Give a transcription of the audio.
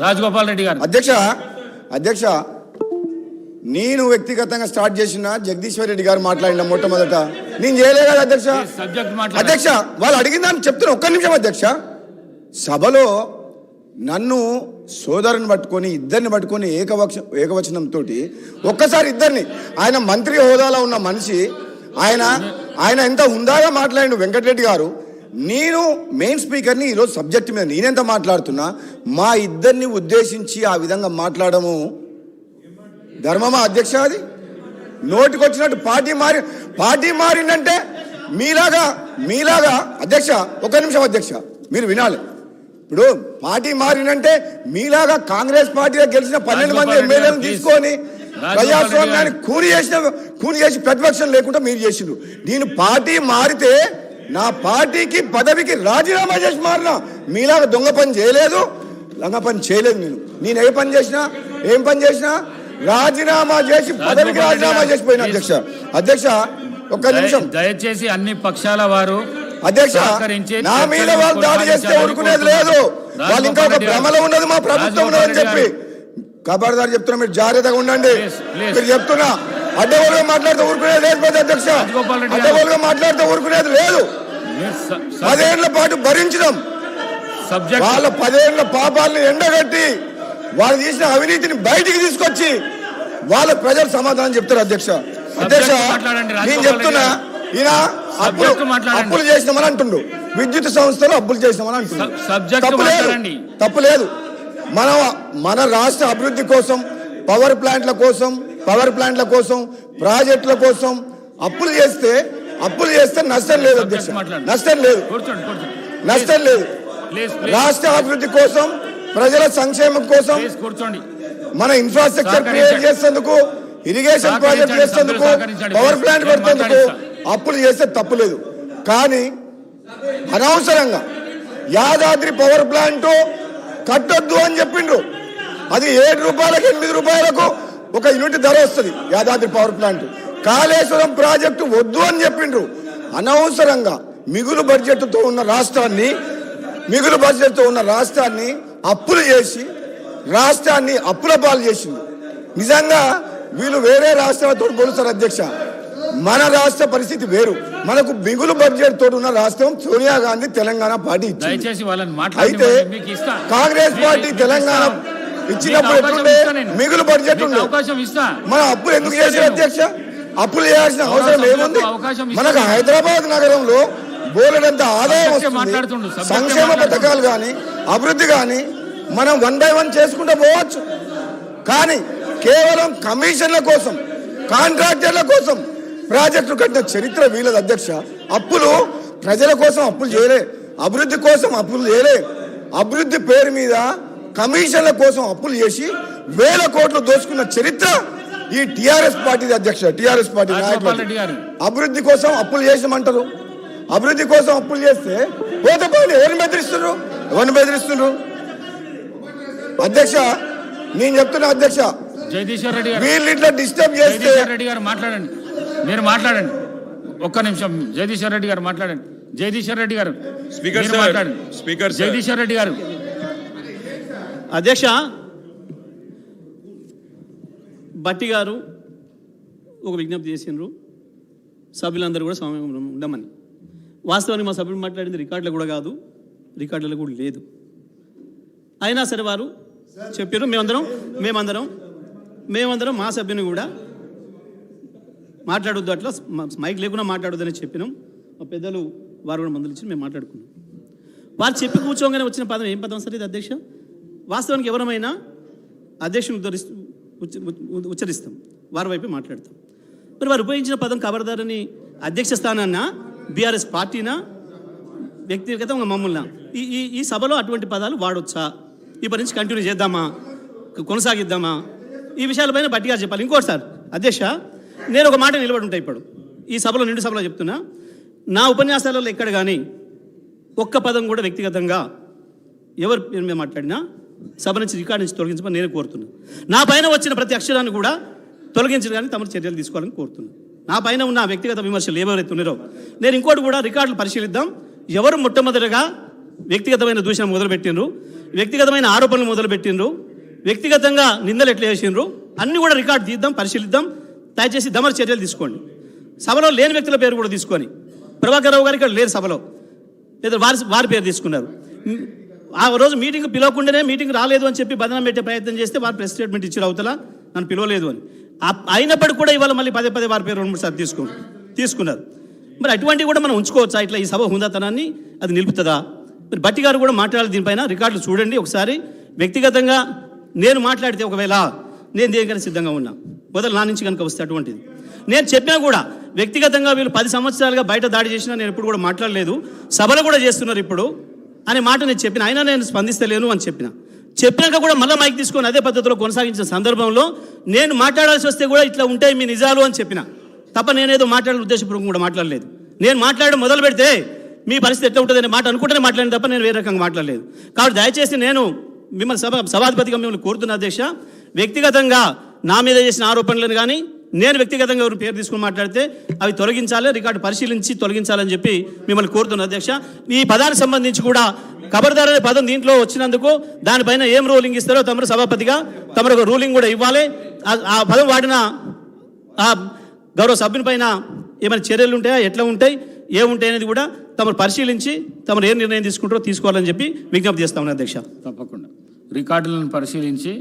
రాజగోపాల్ రెడ్డి గారు. అధ్యక్ష నేను వ్యక్తిగతంగా స్టార్ట్ చేసిన జగదీశ్వర్ రెడ్డి గారు మాట్లాడిన మొట్టమొదట నేను చేయలే కదా అధ్యక్ష వాళ్ళు అడిగిందని చెప్తున్నా. ఒక్క నిమిషం అధ్యక్ష. సభలో నన్ను సోదరుని పట్టుకొని ఇద్దరిని పట్టుకొని ఏకవచనంతో ఒక్కసారి ఇద్దరిని, ఆయన మంత్రి హోదాలో ఉన్న మనిషి, ఆయన ఎంత హుందాగా మాట్లాడిండు వెంకటరెడ్డి గారు. నేను మెయిన్ స్పీకర్ని, ఈరోజు సబ్జెక్ట్ మీద నేనెంత మాట్లాడుతున్నా, మా ఇద్దరిని ఉద్దేశించి ఆ విధంగా మాట్లాడము ధర్మమా అధ్యక్ష? అది నోటికొచ్చినట్టు పార్టీ మారిందంటే మీలాగా అధ్యక్ష ఒక్క నిమిషం అధ్యక్ష మీరు వినాలి. ఇప్పుడు పార్టీ మారినంటే మీలాగా కాంగ్రెస్ పార్టీలో గెలిచిన 12 మంది ఎమ్మెల్యేలను తీసుకొని ప్రజాస్వామ్యాన్ని కూని చేసి ప్రతిపక్షం లేకుండా మీరు చేసిండ్రు. నేను పార్టీ మారితే నా పార్టీకి పదవికి రాజీనామా చేసి మారినా. మీలాగా దొంగ పని చేయలేదు, లంగ పని చేయలేదు. నేను ఏం పని చేసినా రాజీనామా చేసి పదవికి రాజీనామా చేసిపోయిన అధ్యక్ష ఒక్క నిమిషం దయచేసి అన్ని పక్షాల వారు అధ్యక్ష నా మీద వాళ్ళు దాడి చేస్తే ఊరుకునేది లేదు. వాళ్ళు ఇంకా ఒక భ్రమలో ఉన్నది మా ప్రభుత్వం ఉన్నదని చెప్పి ఖబర్దార్ చెప్తున్నా, మీరు జాగ్రత్తగా ఉండండి. మీరు చెప్తున్నా అడ్డగోలుగా మాట్లాడితే ఊరుకునేది లేదు అధ్యక్ష. అడ్డగోలుగా మాట్లాడితే ఊరుకునేది లేదు. 10 ఏళ్ల పాటు భరించడం, వాళ్ళ 10 ఏళ్ల పాపాలను ఎండగట్టి వాళ్ళు చేసిన అవినీతిని బయటికి తీసుకొచ్చి వాళ్ళ ప్రజలు సమాధానం చెప్తారు అధ్యక్ష. నేను చెప్తున్నా, ఈయన అప్పులు చేసినామని అంటుండు, విద్యుత్ సంస్థలు అప్పులు చేసినామని అంటుండు. తప్పులేదు. మన రాష్ట్ర అభివృద్ధి కోసం, పవర్ ప్లాంట్ల కోసం ప్రాజెక్టుల కోసం అప్పులు చేస్తే నష్టం లేదు అధ్యక్ష, నష్టం లేదు. రాష్ట్ర అభివృద్ధి కోసం, ప్రజల సంక్షేమం కోసం, మన ఇన్ఫ్రాస్ట్రక్చర్ క్రియేట్ చేసేందుకు, ఇరిగేషన్ ప్రాజెక్ట్ చేసేందుకు, పవర్ ప్లాంట్ పెడుతుందుకు అప్పులు చేస్తే తప్పులేదు. కానీ అనవసరంగా యాదాద్రి పవర్ ప్లాంట్ కట్టొద్దు అని చెప్పిండ్రు. అది 7 రూపాయలకు 8 రూపాయలకు ఒక యూనిట్ ధర వస్తుంది Yadadri power plant. Kaleshwaram project వద్దు అని చెప్పిండ్రు. అనవసరంగా మిగులు బడ్జెట్తో ఉన్న రాష్ట్రాన్ని అప్పులు చేసి రాష్ట్రాన్ని అప్పుల పాలు చేసింది. నిజంగా వీళ్ళు వేరే రాష్ట్రాలతో పోలుస్తారు అధ్యక్ష. మన రాష్ట్ర పరిస్థితి వేరు. మనకు మిగులు బడ్జెట్ తోటి ఉన్న రాష్ట్రం సోనియా గాంధీ తెలంగాణ పార్టీ ఇచ్చింది. అయితే కాంగ్రెస్ పార్టీ తెలంగాణ ఇచ్చినప్పుడు ఎట్లుండే మిగులు బడ్జెట్ ఉండే, మన అప్పులు ఎందుకు చేశారు అధ్యక్ష? అప్పులు చేయాల్సిన అవసరం ఏముంది? మనకు హైదరాబాద్ నగరంలో బోలెడంత ఆదాయం వస్తుంది. సంక్షేమ పథకాలు కానీ అభివృద్ధి కానీ మనం 1 by 1 చేసుకుంటూ పోవచ్చు. కానీ కేవలం కమిషన్ల కోసం, కాంట్రాక్టర్ల కోసం ప్రాజెక్టులు కట్టిన చరిత్ర వీళ్ళది అధ్యక్ష. అప్పులు ప్రజల కోసం అప్పులు చేయలే, అభివృద్ధి కోసం అప్పులు చేయలే. అభివృద్ధి పేరు మీద కమిషన్ల కోసం అప్పులు చేసి 1000 కోట్లు దోచుకున్న చరిత్ర ఈ టిఆర్ఎస్ పార్టీది అధ్యక్ష. టిఆర్ఎస్ పార్టీ నాయకులు అభివృద్ధి కోసం అప్పులు చేసామంటారు. అభివృద్ధి కోసం అప్పులు చేస్తే పోతే పోయి ఎవరిని బెదిరిస్తున్నారు అధ్యక్ష? నేను చెప్తున్నా అధ్యక్ష, జగదీశ్వర్ రెడ్డి గారు వీళ్ళు ఇట్లా డిస్టర్బ్ చేస్తే రెడ్డి గారు మాట్లాడండి, మీరు మాట్లాడండి. ఒక్క నిమిషం జగదీశ్వర్ రెడ్డి గారు మాట్లాడండి. జగదీశ్వర్ రెడ్డి గారు స్పీకర్ జగదీశ్వర్ రెడ్డి గారు. అధ్యక్ష, భట్టి గారు ఒక విజ్ఞప్తి చేసిండ్రు సభ్యులందరూ కూడా సమయం ఉండమని. వాస్తవానికి మా సభ్యులు మాట్లాడింది రికార్డులు కూడా కాదు, రికార్డులలో కూడా లేదు. అయినా సరే వారు చెప్పారు. మేమందరం మా సభ్యుని కూడా మాట్లాడొద్దు, అట్లా మైక్ లేకుండా మాట్లాడొద్దని చెప్పినాం. మా పెద్దలు వారు కూడా మందులు ఇచ్చి మేము మాట్లాడుకున్నాం. వారు చెప్పి కూర్చోగానే వచ్చిన పదం ఏం పదం సార్ ఇది అధ్యక్ష? వాస్తవానికి ఎవరమైనా అధ్యక్షుని ఉచ్చరిస్తాం, వారి వైపే మాట్లాడతాం. మరి వారు ఉపయోగించిన పదం ఖబర్దారని అధ్యక్ష స్థానాన్న బీఆర్ఎస్ పార్టీనా వ్యక్తిగతంగా మమ్మల్ని ఈ సభలో అటువంటి పదాలు వాడొచ్చా? ఈ పని నుంచి కంటిన్యూ చేద్దామా, కొనసాగిద్దామా? ఈ విషయాలపైన భట్టి గారు చెప్పాలి. ఇంకోటి సార్ అధ్యక్ష, నేను ఒక మాట నిలబడి ఉంటాయి ఇప్పుడు ఈ సభలో, నిండు సభలో చెప్తున్నా. నా ఉపన్యాసాలలో ఎక్కడ కానీ ఒక్క పదం కూడా వ్యక్తిగతంగా ఎవరు పేరు మీద మాట్లాడినా సభ నుంచి రికార్డు నుంచి తొలగించమని నేను కోరుతున్నా. నా పైన వచ్చిన ప్రతి అక్షరాన్ని కూడా తొలగించడానికి తమరు చర్యలు తీసుకోవాలని కోరుతున్నాను. నా పైన ఉన్న వ్యక్తిగత విమర్శలు ఎవరైతే ఉన్నారో, నేను ఇంకోటి కూడా రికార్డులు పరిశీలిద్దాం. ఎవరు మొట్టమొదటిగా వ్యక్తిగతమైన దూషణ మొదలుపెట్టినరు, వ్యక్తిగతమైన ఆరోపణలు మొదలుపెట్టిండ్రు, వ్యక్తిగతంగా నిందలు ఎట్లా చేసిండ్రు అన్నీ కూడా రికార్డు తీద్దాం, పరిశీలిద్దాం. దయచేసి దమర చర్యలు తీసుకోండి. సభలో లేని వ్యక్తుల పేరు కూడా తీసుకొని, ప్రభాకర్ రావు గారు ఇక్కడ లేరు సభలో, లేదా వారి పేరు తీసుకున్నారు. ఆ రోజు మీటింగ్ పిలవకుండానే మీటింగ్ రాలేదు అని చెప్పి బదనం పెట్టే ప్రయత్నం చేస్తే వారు ప్రెస్ స్టేట్మెంట్ ఇచ్చారు అవతల నన్ను పిలవలేదు అని. అయినప్పటికీ కూడా ఇవాళ మళ్ళీ పదే పదే వారి పేరు 2-3 సార్లు తీసుకున్నారు. మరి అటువంటివి కూడా మనం ఉంచుకోవచ్చా? ఇట్లా ఈ సభ హుందాతనాన్ని అది నిలుపుతుందా? మరి బట్టి గారు కూడా మాట్లాడాలి దీనిపైన. రికార్డులు చూడండి ఒకసారి. వ్యక్తిగతంగా నేను మాట్లాడితే ఒకవేళ నేను దేనికైనా సిద్ధంగా ఉన్నా, మొదలు నా నుంచి కనుక వస్తే అటువంటిది నేను చెప్పినా కూడా వ్యక్తిగతంగా వీళ్ళు 10 సంవత్సరాలుగా బయట దాడి చేసినా నేను ఎప్పుడు కూడా మాట్లాడలేదు, సభలు కూడా చేస్తున్నారు ఇప్పుడు అనే మాట నేను చెప్పిన. అయినా నేను స్పందిస్తలేను అని చెప్పినాక కూడా మళ్ళీ మైక్ తీసుకొని అదే పద్ధతిలో కొనసాగించిన సందర్భంలో నేను మాట్లాడాల్సి వస్తే కూడా ఇట్లా ఉంటాయి మీ నిజాలు అని చెప్పిన తప్ప నేనేదో మాట్లాడే ఉద్దేశపూర్వకంగా కూడా మాట్లాడలేదు. నేను మాట్లాడడం మొదలు పెడితే మీ పరిస్థితి ఎట్లా ఉంటుంది అనే మాట అనుకుంటేనే మాట్లాడిన తప్ప నేను వేరే రకంగా మాట్లాడలేదు. కాబట్టి దయచేసి నేను మిమ్మల్ని సభాధిపతిగా మిమ్మల్ని కోరుతున్న అధ్యక్ష, వ్యక్తిగతంగా నా మీద చేసిన ఆరోపణలను కానీ నేను వ్యక్తిగతంగా ఎవరు పేరు తీసుకుని మాట్లాడితే అవి తొలగించాలి, రికార్డు పరిశీలించి తొలగించాలని చెప్పి మిమ్మల్ని కోరుతున్న అధ్యక్ష. ఈ పదానికి సంబంధించి కూడా ఖబర్దార్ అనే పదం దీంట్లో వచ్చినందుకు దానిపైన ఏం రూలింగ్ ఇస్తారో తమరు సభాపతిగా తమరు ఒక రూలింగ్ కూడా ఇవ్వాలి. ఆ పదం వాడిన ఆ గౌరవ సభ్యుని పైన ఏమైనా చర్యలు ఉంటాయా, ఎట్లా ఉంటాయి, ఏముంటాయి అనేది కూడా తమరు పరిశీలించి తమరు ఏ నిర్ణయం తీసుకుంటారో తీసుకోవాలని చెప్పి విజ్ఞప్తి చేస్తా ఉన్నా అధ్యక్ష. తప్పకుండా రికార్డులను పరిశీలించి